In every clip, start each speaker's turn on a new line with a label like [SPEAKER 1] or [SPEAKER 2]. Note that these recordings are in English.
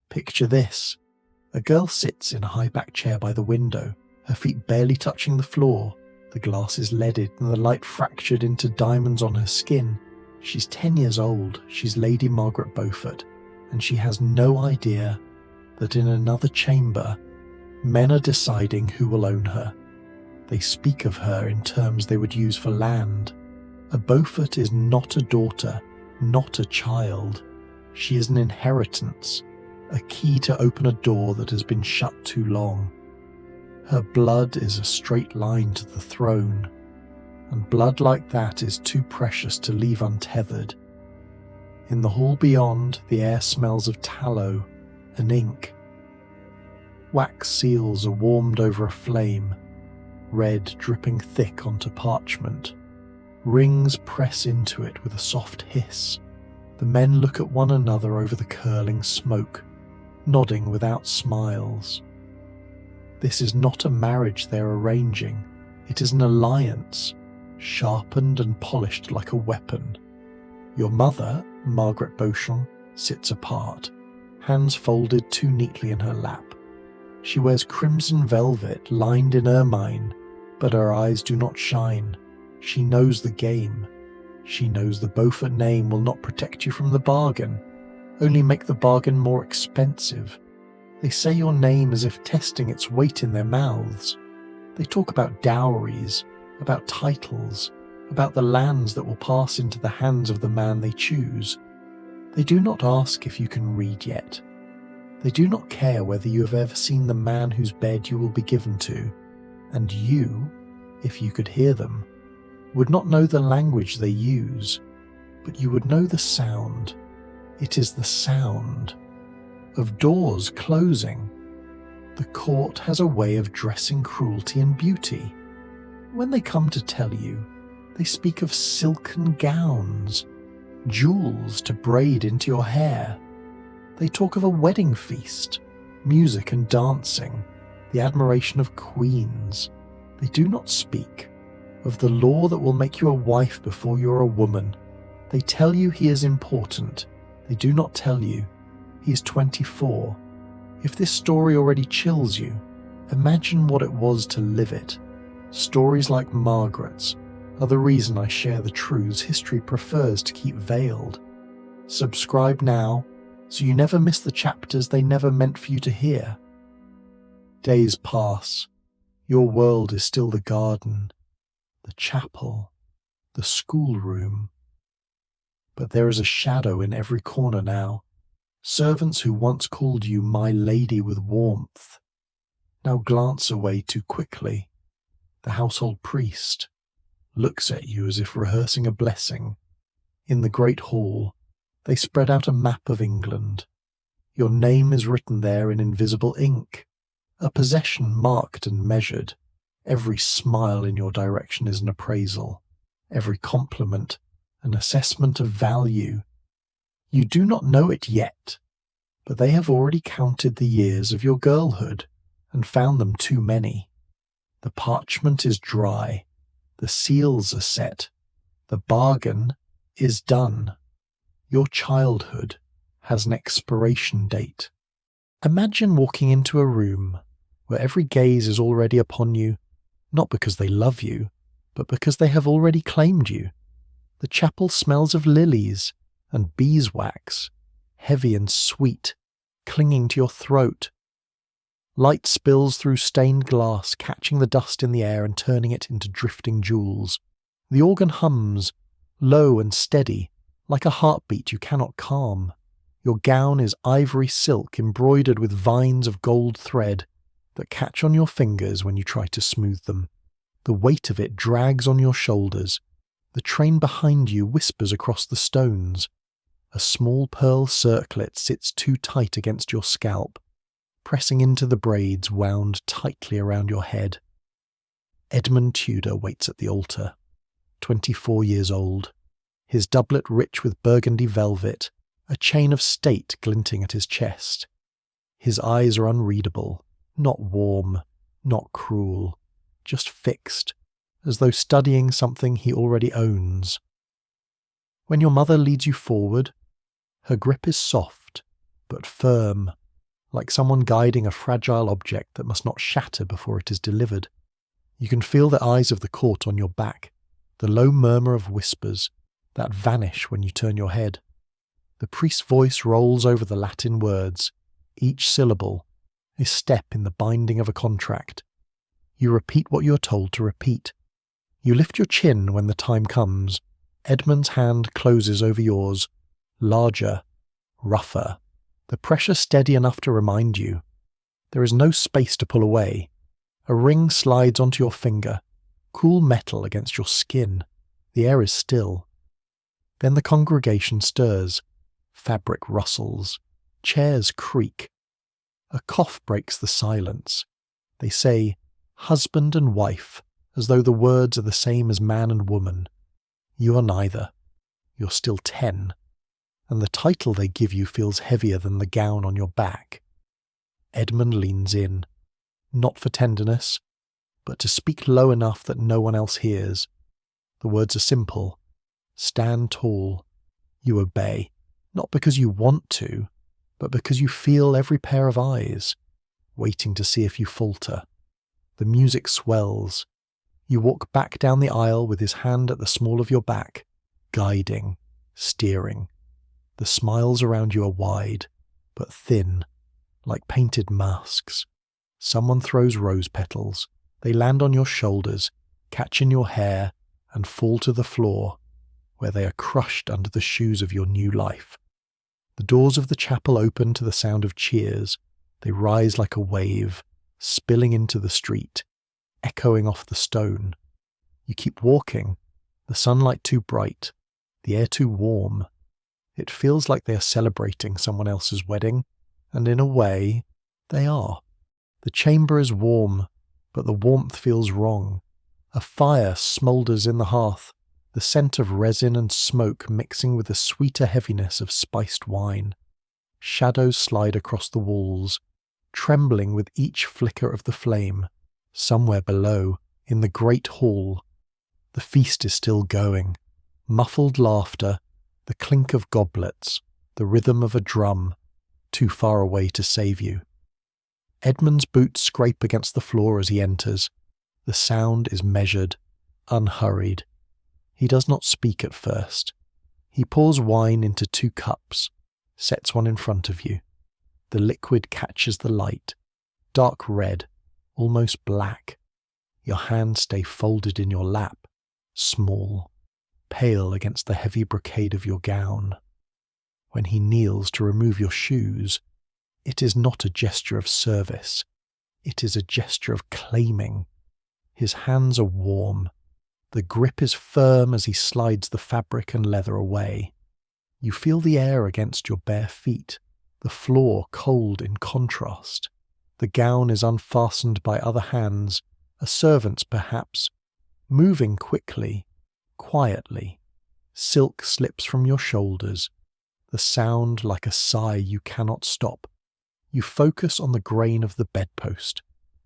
[SPEAKER 1] Picture this. A girl sits in a high-back chair by the window, her feet barely touching the floor. The glass is leaded and the light fractured into diamonds on her skin. She's 10 years old, she's Lady Margaret Beaufort, and she has no idea that in another chamber, men are deciding who will own her. They speak of her in terms they would use for land. A Beaufort is not a daughter, not a child. She is an inheritance, a key to open a door that has been shut too long. Her blood is a straight line to the throne, and blood like that is too precious to leave untethered. In the hall beyond, the air smells of tallow and ink. Wax seals are warmed over a flame, red dripping thick onto parchment. Rings press into it with a soft hiss. The men look at one another over the curling smoke, nodding without smiles. This is not a marriage they're arranging. It is an alliance, sharpened and polished like a weapon. Your mother, Margaret Beauchamp, sits apart, hands folded too neatly in her lap. She wears crimson velvet lined in ermine, but her eyes do not shine. She knows the game. She knows the Beaufort name will not protect you from the bargain, only make the bargain more expensive. They say your name as if testing its weight in their mouths. They talk about dowries, about titles, about the lands that will pass into the hands of the man they choose. They do not ask if you can read yet. They do not care whether you have ever seen the man whose bed you will be given to, and you, if you could hear them, would not know the language they use, but you would know the sound. It is the sound of doors closing. The court has a way of dressing cruelty and beauty. When they come to tell you, they speak of silken gowns, jewels to braid into your hair. They talk of a wedding feast, music and dancing, the admiration of queens. They do not speak of the law that will make you a wife before you're a woman. They tell you he is important. They do not tell you he is 24. If this story already chills you, imagine what it was to live it. Stories like Margaret's are the reason I share the truths history prefers to keep veiled. Subscribe now, so you never miss the chapters they never meant for you to hear. Days pass. Your world is still the garden, the chapel, the schoolroom. But there is a shadow in every corner now. Servants who once called you my lady with warmth now glance away too quickly. The household priest looks at you as if rehearsing a blessing. In the great hall, they spread out a map of England. Your name is written there in invisible ink, a possession marked and measured. Every smile in your direction is an appraisal, every compliment an assessment of value. You do not know it yet, but they have already counted the years of your girlhood and found them too many. The parchment is dry, the seals are set, the bargain is done. Your childhood has an expiration date. Imagine walking into a room where every gaze is already upon you, not because they love you, but because they have already claimed you. The chapel smells of lilies and beeswax, heavy and sweet, clinging to your throat. Light spills through stained glass, catching the dust in the air and turning it into drifting jewels. The organ hums, low and steady, like a heartbeat you cannot calm. Your gown is ivory silk embroidered with vines of gold thread that catch on your fingers when you try to smooth them. The weight of it drags on your shoulders. The train behind you whispers across the stones. A small pearl circlet sits too tight against your scalp, pressing into the braids wound tightly around your head. Edmund Tudor waits at the altar, 24 years old, his doublet rich with burgundy velvet, a chain of state glinting at his chest. His eyes are unreadable, not warm, not cruel, just fixed, as though studying something he already owns. When your mother leads you forward, her grip is soft, but firm, like someone guiding a fragile object that must not shatter before it is delivered. You can feel the eyes of the court on your back, the low murmur of whispers that vanish when you turn your head. The priest's voice rolls over the Latin words, each syllable a step in the binding of a contract. You repeat what you are told to repeat. You lift your chin when the time comes. Edmund's hand closes over yours, larger, rougher, the pressure steady enough to remind you. There is no space to pull away. A ring slides onto your finger, cool metal against your skin. The air is still. Then the congregation stirs. Fabric rustles. Chairs creak. A cough breaks the silence. They say, husband and wife, as though the words are the same as man and woman. You are neither. You're still 10. And the title they give you feels heavier than the gown on your back. Edmund leans in, not for tenderness, but to speak low enough that no one else hears. The words are simple. Stand tall. You obey, not because you want to, but because you feel every pair of eyes, waiting to see if you falter. The music swells. You walk back down the aisle with his hand at the small of your back, guiding, steering. The smiles around you are wide, but thin, like painted masks. Someone throws rose petals. They land on your shoulders, catch in your hair, and fall to the floor, where they are crushed under the shoes of your new life. The doors of the chapel open to the sound of cheers. They rise like a wave, spilling into the street, echoing off the stone. You keep walking, the sunlight too bright, the air too warm. It feels like they are celebrating someone else's wedding, and in a way, they are. The chamber is warm, but the warmth feels wrong. A fire smoulders in the hearth, the scent of resin and smoke mixing with the sweeter heaviness of spiced wine. Shadows slide across the walls, trembling with each flicker of the flame. Somewhere below, in the great hall, the feast is still going. Muffled laughter, the clink of goblets, the rhythm of a drum, too far away to save you. Edmund's boots scrape against the floor as he enters. The sound is measured, unhurried. He does not speak at first. He pours wine into 2 cups, sets one in front of you. The liquid catches the light, dark red, almost black. Your hands stay folded in your lap, small, pale against the heavy brocade of your gown. When he kneels to remove your shoes, it is not a gesture of service. It is a gesture of claiming. His hands are warm. The grip is firm as he slides the fabric and leather away. You feel the air against your bare feet, the floor cold in contrast. The gown is unfastened by other hands, a servant's perhaps, moving quickly, quietly. Silk slips from your shoulders, the sound like a sigh you cannot stop. You focus on the grain of the bedpost,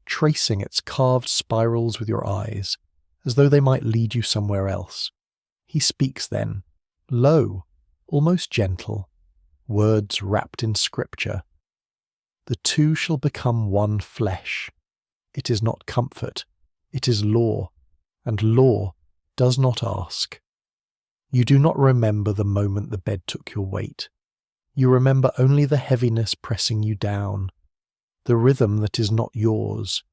[SPEAKER 1] tracing its carved spirals with your eyes, as though they might lead you somewhere else. He speaks then, low, almost gentle, words wrapped in scripture. The 2 shall become one flesh. It is not comfort, it is law, and law does not ask. You do not remember the moment the bed took your weight. You remember only the heaviness pressing you down, the rhythm that is not yours,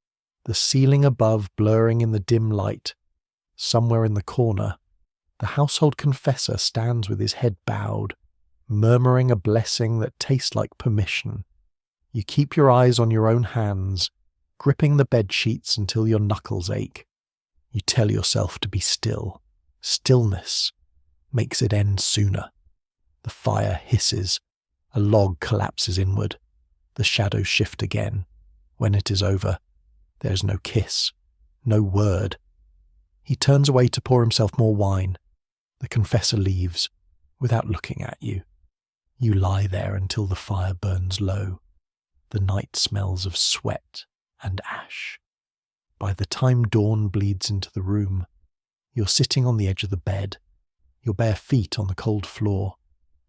[SPEAKER 1] the ceiling above blurring in the dim light. Somewhere in the corner, the household confessor stands with his head bowed, murmuring a blessing that tastes like permission. You keep your eyes on your own hands, gripping the bed sheets until your knuckles ache. You tell yourself to be still. Stillness makes it end sooner. The fire hisses. A log collapses inward. The shadows shift again. When it is over, there is no kiss, no word. He turns away to pour himself more wine. The confessor leaves, without looking at you. You lie there until the fire burns low. The night smells of sweat and ash. By the time dawn bleeds into the room, you're sitting on the edge of the bed, your bare feet on the cold floor,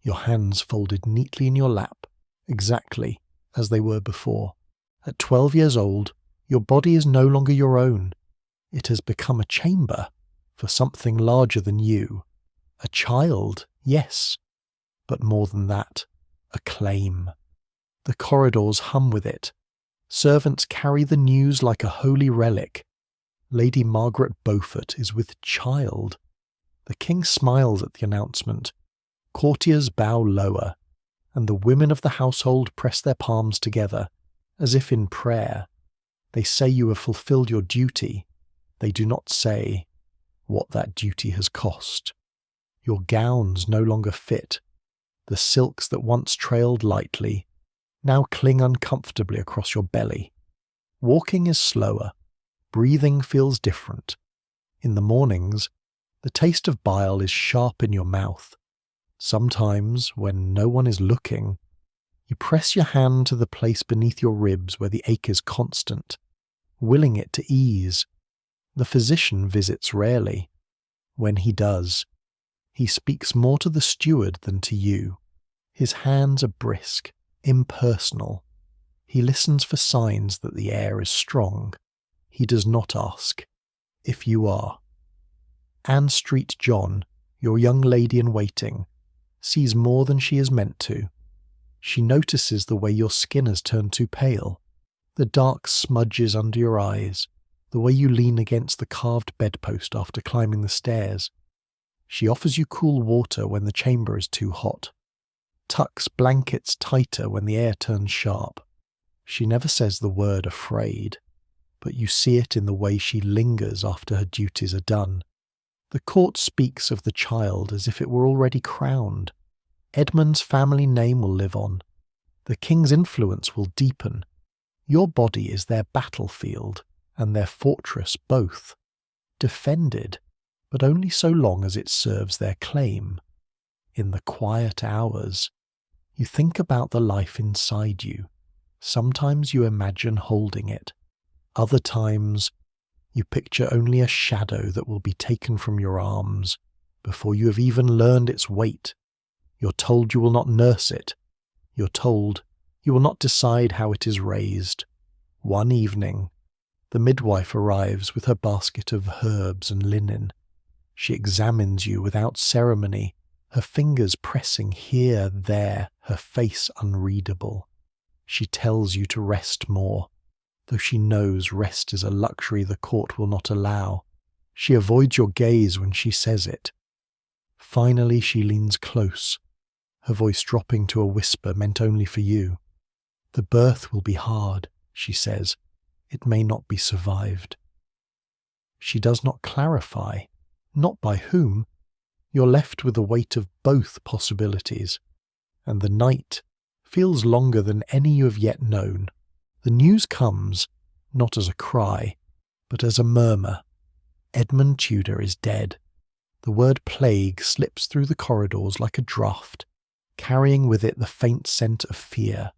[SPEAKER 1] your hands folded neatly in your lap, exactly as they were before. At 12 years old, your body is no longer your own. It has become a chamber for something larger than you. A child, yes, but more than that, a claim. The corridors hum with it. Servants carry the news like a holy relic. Lady Margaret Beaufort is with child. The king smiles at the announcement. Courtiers bow lower, and the women of the household press their palms together, as if in prayer. They say you have fulfilled your duty. They do not say what that duty has cost. Your gowns no longer fit. The silks that once trailed lightly now cling uncomfortably across your belly. Walking is slower. Breathing feels different. In the mornings, the taste of bile is sharp in your mouth. Sometimes, when no one is looking, you press your hand to the place beneath your ribs where the ache is constant, willing it to ease. The physician visits rarely. When he does, he speaks more to the steward than to you. His hands are brisk, impersonal. He listens for signs that the air is strong. He does not ask if you are. Anne Street John, your young lady in waiting, sees more than she is meant to. She notices the way your skin has turned too pale, the dark smudges under your eyes, the way you lean against the carved bedpost after climbing the stairs. She offers you cool water when the chamber is too hot, tucks blankets tighter when the air turns sharp. She never says the word afraid, but you see it in the way she lingers after her duties are done. The court speaks of the child as if it were already crowned. Edmund's family name will live on. The king's influence will deepen. Your body is their battlefield and their fortress both. Defended, but only so long as it serves their claim. In the quiet hours, you think about the life inside you. Sometimes you imagine holding it. Other times, you picture only a shadow that will be taken from your arms before you have even learned its weight. You're told you will not nurse it. You're told you will not decide how it is raised. One evening, the midwife arrives with her basket of herbs and linen. She examines you without ceremony, her fingers pressing here, there, her face unreadable. She tells you to rest more, though she knows rest is a luxury the court will not allow. She avoids your gaze when she says it. Finally, she leans close, her voice dropping to a whisper meant only for you. The birth will be hard, she says. It may not be survived. She does not clarify, not by whom. You're left with the weight of both possibilities, and the night feels longer than any you have yet known. The news comes, not as a cry, but as a murmur. Edmund Tudor is dead. The word plague slips through the corridors like a draught, carrying with it the faint scent of fear.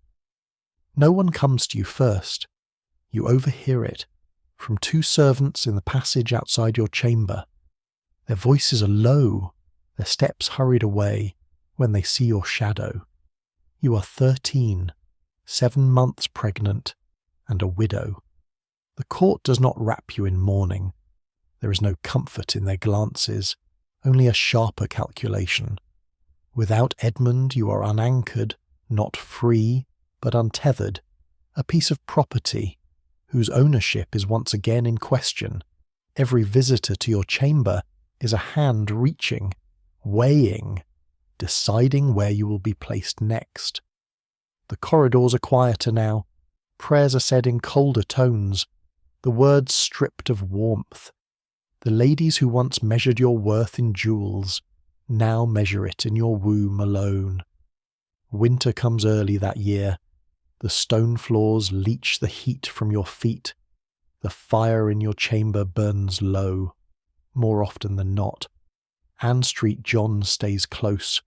[SPEAKER 1] No one comes to you first. You overhear it from two servants in the passage outside your chamber. Their voices are low, their steps hurried away when they see your shadow. You are 13, 7 months pregnant, and a widow. The court does not wrap you in mourning. There is no comfort in their glances, only a sharper calculation. Without Edmund you are unanchored, not free, but untethered, a piece of property whose ownership is once again in question. Every visitor to your chamber is a hand reaching, weighing, deciding where you will be placed next. The corridors are quieter now. Prayers are said in colder tones, the words stripped of warmth. The ladies who once measured your worth in jewels now measure it in your womb alone. Winter comes early that year. The stone floors leach the heat from your feet. The fire in your chamber burns low. More often than not, Anne Street John stays close,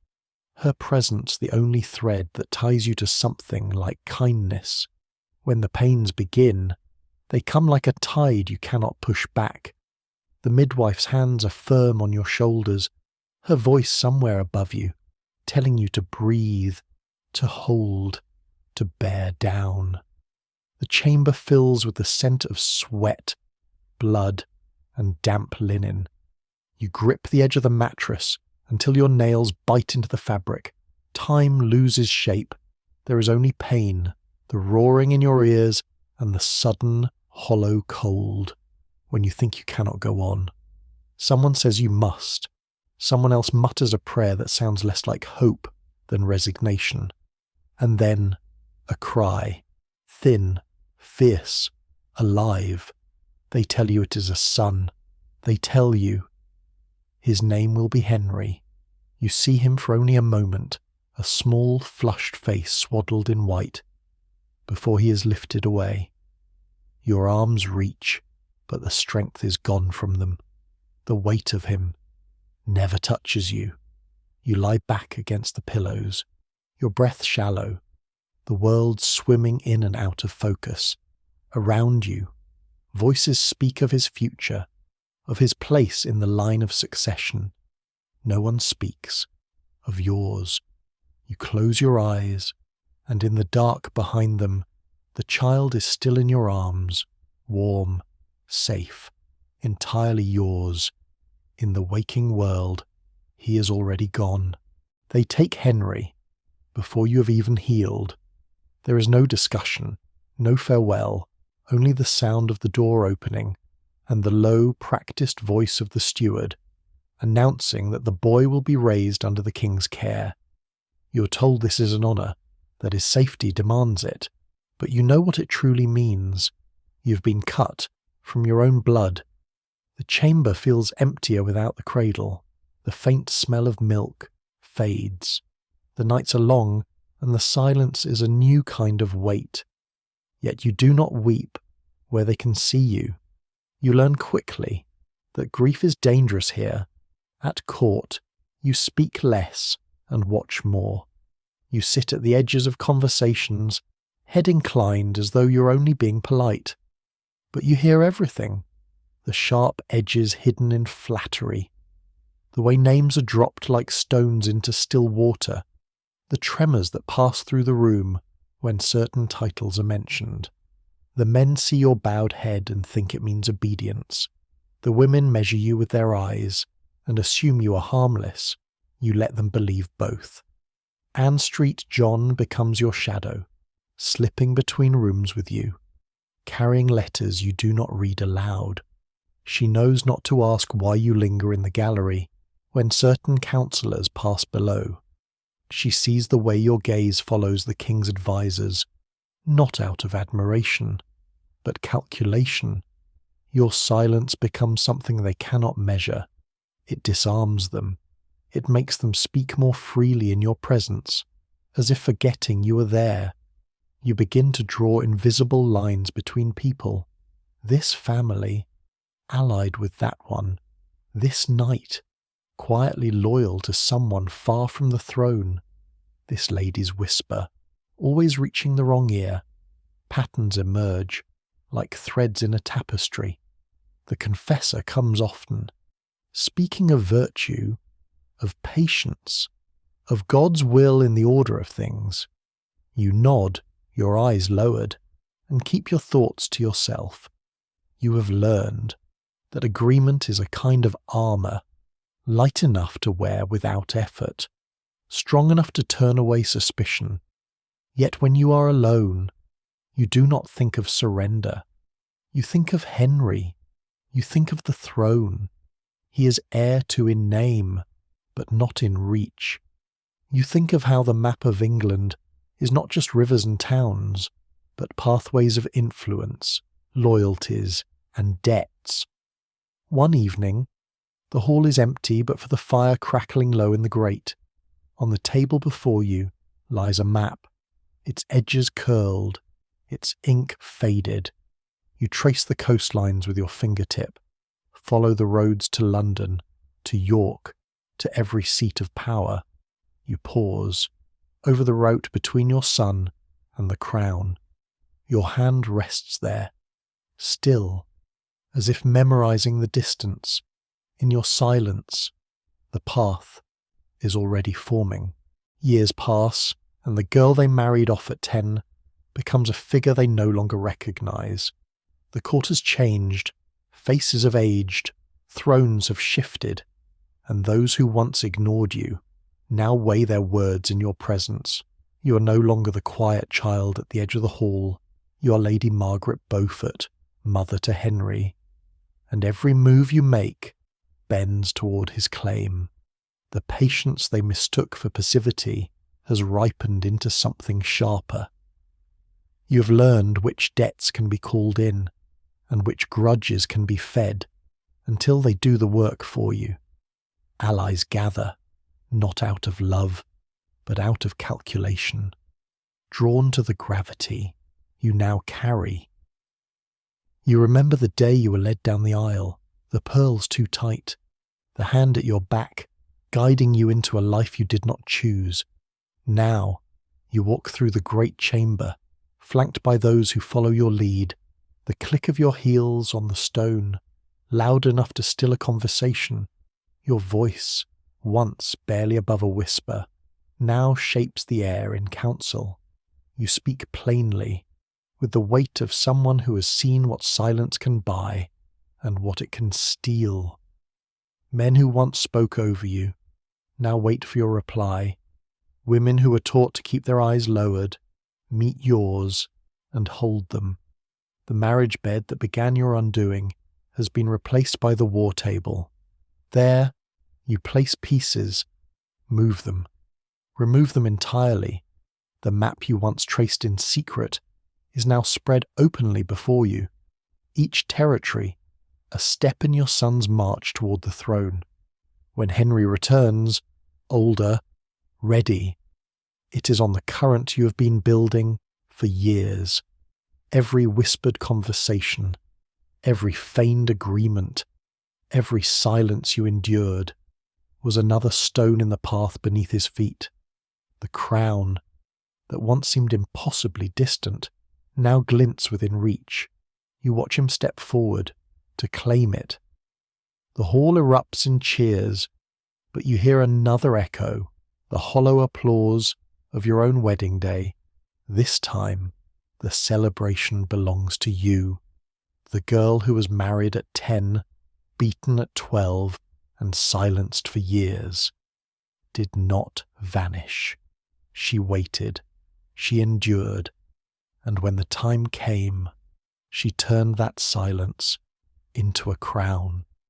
[SPEAKER 1] her presence the only thread that ties you to something like kindness. When the pains begin, they come like a tide you cannot push back. The midwife's hands are firm on your shoulders, her voice somewhere above you, telling you to breathe, to hold, to bear down. The chamber fills with the scent of sweat, blood, and damp linen. You grip the edge of the mattress until your nails bite into the fabric. Time loses shape. There is only pain, the roaring in your ears, and the sudden, hollow cold when you think you cannot go on. Someone says you must. Someone else mutters a prayer that sounds less like hope than resignation. And then a cry, thin, fierce, alive. They tell you it is a son. They tell you his name will be Henry. You see him for only a moment, a small, flushed face swaddled in white, before he is lifted away. Your arms reach, but the strength is gone from them. The weight of him never touches you. You lie back against the pillows, your breath shallow, the world swimming in and out of focus. Around you, voices speak of his future, of his place in the line of succession. No one speaks of yours. You close your eyes, and in the dark behind them, the child is still in your arms, warm, safe, entirely yours. In the waking world, he is already gone. They take Henry before you have even healed. There is no discussion, no farewell, only the sound of the door opening and the low, practiced voice of the steward, announcing that the boy will be raised under the king's care. You are told this is an honour, that his safety demands it, but you know what it truly means. You've been cut from your own blood. The chamber feels emptier without the cradle. The faint smell of milk fades. The nights are long, and the silence is a new kind of weight. Yet you do not weep where they can see you. You learn quickly that grief is dangerous here. At court, you speak less and watch more. You sit at the edges of conversations, head inclined as though you're only being polite. But you hear everything, the sharp edges hidden in flattery, the way names are dropped like stones into still water, the tremors that pass through the room when certain titles are mentioned. The men see your bowed head and think it means obedience. The women measure you with their eyes and assume you are harmless. You let them believe both. Ann Street John becomes your shadow, slipping between rooms with you, carrying letters you do not read aloud. She knows not to ask why you linger in the gallery when certain counsellors pass below. She sees the way your gaze follows the king's advisers, not out of admiration, but calculation. Your silence becomes something they cannot measure. It disarms them. It makes them speak more freely in your presence, as if forgetting you are there. You begin to draw invisible lines between people. This family, allied with that one. This knight, quietly loyal to someone far from the throne. This lady's whisper, always reaching the wrong ear. Patterns emerge, like threads in a tapestry. The confessor comes often, speaking of virtue, of patience, of God's will in the order of things. You nod, your eyes lowered, and keep your thoughts to yourself. You have learned that agreement is a kind of armour, light enough to wear without effort, strong enough to turn away suspicion. Yet when you are alone, you do not think of surrender. You think of Henry. You think of the throne. He is heir to in name, but not in reach. You think of how the map of England is not just rivers and towns, but pathways of influence, loyalties, and debts. One evening, the hall is empty but for the fire crackling low in the grate. On the table before you lies a map, its edges curled, its ink faded. You trace the coastlines with your fingertip, follow the roads to London, to York, to every seat of power. You pause, over the route between your son and the crown. Your hand rests there, still, as if memorizing the distance. In your silence, the path is already forming. Years pass, and the girl they married off at 10 becomes a figure they no longer recognise. The court has changed, faces have aged, thrones have shifted, and those who once ignored you now weigh their words in your presence. You are no longer the quiet child at the edge of the hall. You are Lady Margaret Beaufort, mother to Henry, and every move you make bends toward his claim. The patience they mistook for passivity has ripened into something sharper. You have learned which debts can be called in and which grudges can be fed until they do the work for you. Allies gather, not out of love, but out of calculation, drawn to the gravity you now carry. You remember the day you were led down the aisle, the pearls too tight, the hand at your back, guiding you into a life you did not choose. Now you walk through the great chamber, flanked by those who follow your lead, the click of your heels on the stone, loud enough to still a conversation. Your voice, once barely above a whisper, now shapes the air in counsel. You speak plainly, with the weight of someone who has seen what silence can buy and what it can steal. Men who once spoke over you now wait for your reply. Women who were taught to keep their eyes lowered meet yours and hold them. The marriage bed that began your undoing has been replaced by the war table. There, you place pieces, move them, remove them entirely. The map you once traced in secret is now spread openly before you. Each territory, a step in your son's march toward the throne. When Henry returns, older, ready, it is on the current you have been building for years. Every whispered conversation, every feigned agreement, every silence you endured was another stone in the path beneath his feet. The crown, that once seemed impossibly distant, now glints within reach. You watch him step forward to claim it. The hall erupts in cheers, but you hear another echo, the hollow applause of your own wedding day. This time, the celebration belongs to you, the girl who was married at 10, beaten at 12, and silenced for years, did not vanish. She waited, she endured, and when the time came, she turned that silence into a crown.